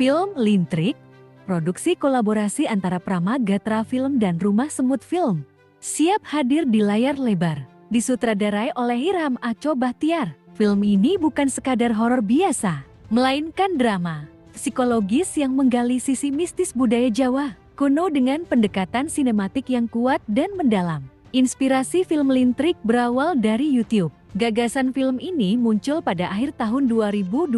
Film Lintrik, produksi kolaborasi antara Pramagatra Film dan Rumah Semut Film, siap hadir di layar lebar. Disutradarai oleh Hiram Aco Bahtiar, film ini bukan sekadar horor biasa, melainkan drama psikologis yang menggali sisi mistis budaya Jawa kuno dengan pendekatan sinematik yang kuat dan mendalam. Inspirasi film Lintrik berawal dari YouTube. Gagasan film ini muncul pada akhir tahun 2022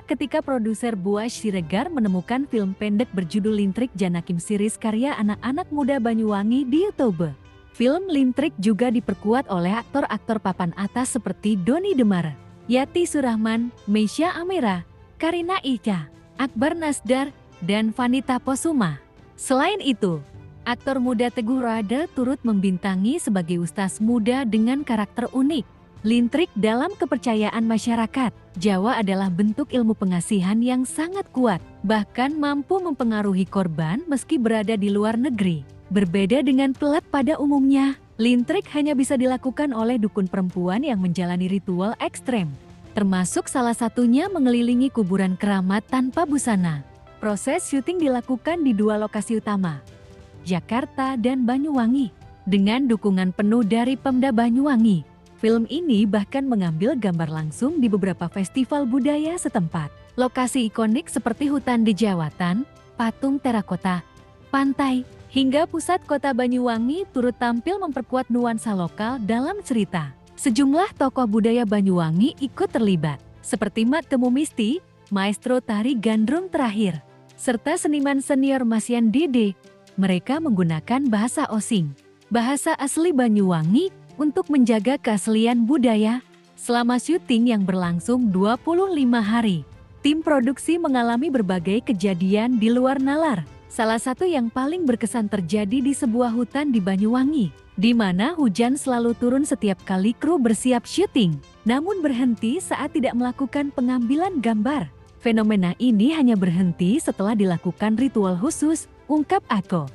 ketika produser Buas Siregar menemukan film pendek berjudul Lintrik Janakim series karya anak-anak muda Banyuwangi di YouTube. Film Lintrik juga diperkuat oleh aktor-aktor papan atas seperti Doni Demar, Yati Surahman, Meisya Amira, Karina Ica, Akbar Nasdar, dan Vanita Posuma. Selain itu, aktor muda Teguh Rada turut membintangi sebagai ustaz muda dengan karakter unik. Lintrik dalam kepercayaan masyarakat Jawa adalah bentuk ilmu pengasihan yang sangat kuat, bahkan mampu mempengaruhi korban meski berada di luar negeri. Berbeda dengan pelet pada umumnya, lintrik hanya bisa dilakukan oleh dukun perempuan yang menjalani ritual ekstrem, termasuk salah satunya mengelilingi kuburan keramat tanpa busana. Proses syuting dilakukan di dua lokasi utama, Jakarta dan Banyuwangi, dengan dukungan penuh dari Pemda Banyuwangi. Film ini bahkan mengambil gambar langsung di beberapa festival budaya setempat. Lokasi ikonik seperti hutan Dejawatan, patung terakota, pantai, hingga pusat kota Banyuwangi turut tampil memperkuat nuansa lokal dalam cerita. Sejumlah tokoh budaya Banyuwangi ikut terlibat, seperti Mat Kemumisti, maestro tari gandrung terakhir, serta seniman senior Masian Dede. Mereka menggunakan bahasa Osing, bahasa asli Banyuwangi, untuk menjaga keaslian budaya. Selama syuting yang berlangsung 25 hari, tim produksi mengalami berbagai kejadian di luar nalar. Salah satu yang paling berkesan terjadi di sebuah hutan di Banyuwangi, di mana hujan selalu turun setiap kali kru bersiap syuting, namun berhenti saat tidak melakukan pengambilan gambar. Fenomena ini hanya berhenti setelah dilakukan ritual khusus, ungkap Ako.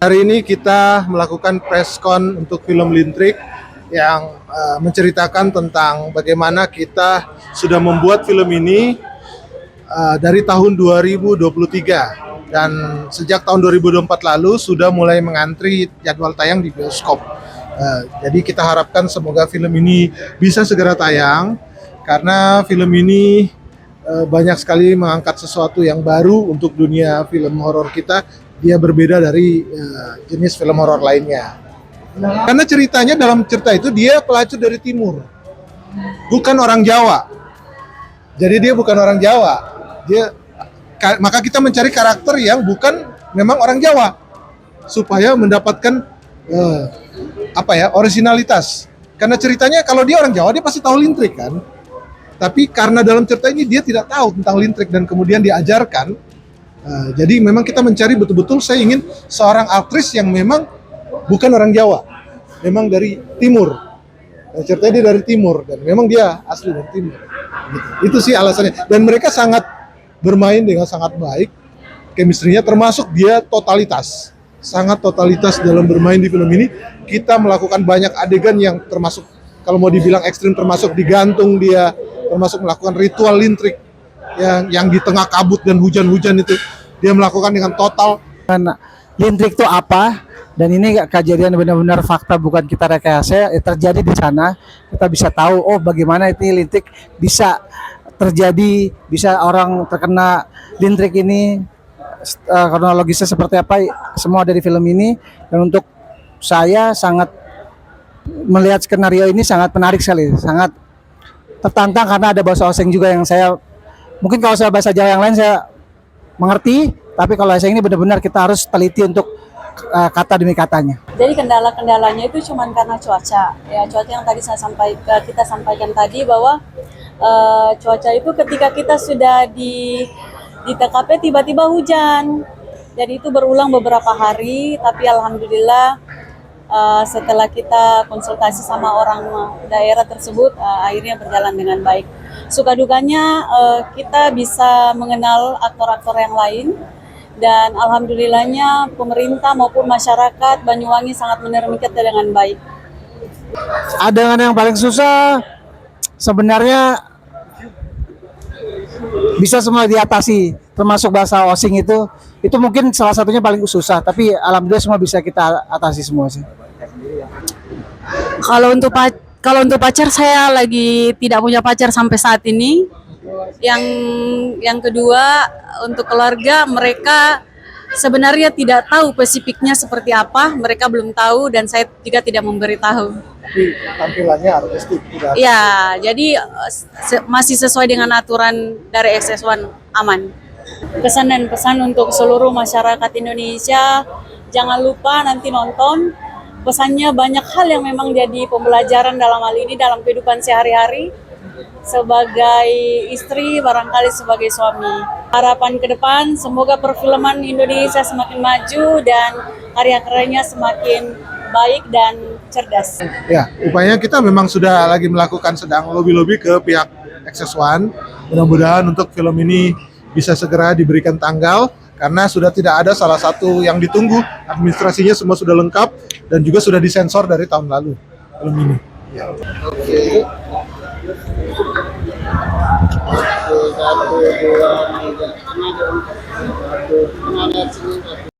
Hari ini kita melakukan preskon untuk film Lintrik yang menceritakan tentang bagaimana kita sudah membuat film ini dari tahun 2023 dan sejak tahun 2024 lalu sudah mulai mengantri jadwal tayang di bioskop. Jadi kita harapkan semoga film ini bisa segera tayang karena film ini banyak sekali mengangkat sesuatu yang baru untuk dunia film horor kita. Dia berbeda dari jenis film horor lainnya. Karena ceritanya dalam cerita itu dia pelacur dari timur, bukan orang Jawa. Jadi dia bukan orang Jawa. Maka kita mencari karakter yang bukan memang orang Jawa supaya mendapatkan originalitas. Karena ceritanya kalau dia orang Jawa dia pasti tahu lintrik kan. Tapi karena dalam cerita ini dia tidak tahu tentang lintrik dan kemudian diajarkan. Jadi memang kita mencari betul-betul, saya ingin seorang aktris yang memang bukan orang Jawa, memang dari timur. Ceritanya dia dari timur dan memang dia asli dari timur. Gitu. Itu sih alasannya. Dan mereka sangat bermain dengan sangat baik, chemistry-nya termasuk dia totalitas, sangat totalitas dalam bermain di film ini. Kita melakukan banyak adegan yang termasuk kalau mau dibilang ekstrim, termasuk digantung dia, termasuk melakukan ritual lintrik. Yang di tengah kabut dan hujan-hujan itu dia melakukan dengan total. Lintrik itu apa? Dan ini kejadian benar-benar fakta, bukan kita rekayasa, terjadi di sana. Kita bisa tahu, oh bagaimana ini lintrik bisa terjadi, bisa orang terkena lintrik ini, kronologisnya seperti apa, semua dari film ini. Dan untuk saya sangat melihat skenario ini sangat menarik sekali, sangat tertantang karena ada bahasa osing juga yang saya mungkin kalau saya bahasa Jawa yang lain saya mengerti, tapi kalau saya ini benar-benar kita harus teliti untuk kata demi katanya. Jadi kendala-kendalanya itu cuma karena cuaca. Ya, cuaca yang tadi kita sampaikan tadi bahwa cuaca itu ketika kita sudah di TKP tiba-tiba hujan. Jadi itu berulang beberapa hari, tapi alhamdulillah setelah kita konsultasi sama orang daerah tersebut akhirnya berjalan dengan baik. Suka dukanya kita bisa mengenal aktor-aktor yang lain dan alhamdulillahnya pemerintah maupun masyarakat Banyuwangi sangat menerima kita dengan baik. Adegan yang paling susah sebenarnya bisa semua diatasi, termasuk bahasa osing itu mungkin salah satunya paling susah, tapi alhamdulillah semua bisa kita atasi semua sih. Kalau untuk pacar, saya lagi tidak punya pacar sampai saat ini. Yang kedua, untuk keluarga, mereka sebenarnya tidak tahu spesifiknya seperti apa, mereka belum tahu dan saya juga tidak memberitahu. Tapi tampilannya artistik tidak. Ya, jadi masih sesuai dengan aturan dari XS1, aman. Pesan dan pesan untuk seluruh masyarakat Indonesia, jangan lupa nanti nonton. Pesannya banyak hal yang memang jadi pembelajaran dalam hal ini dalam kehidupan sehari-hari. Sebagai istri, barangkali sebagai suami. Harapan ke depan, semoga perfilman Indonesia semakin maju dan karya-karyanya semakin baik dan cerdas. Ya, upaya kita memang sudah lagi melakukan sedang lobby-lobby ke pihak XS1. Mudah-mudahan untuk film ini bisa segera diberikan tanggal karena sudah tidak ada salah satu yang ditunggu. Administrasinya semua sudah lengkap dan juga sudah disensor dari tahun lalu film ini. Ya. Oke. 1, 2, 3.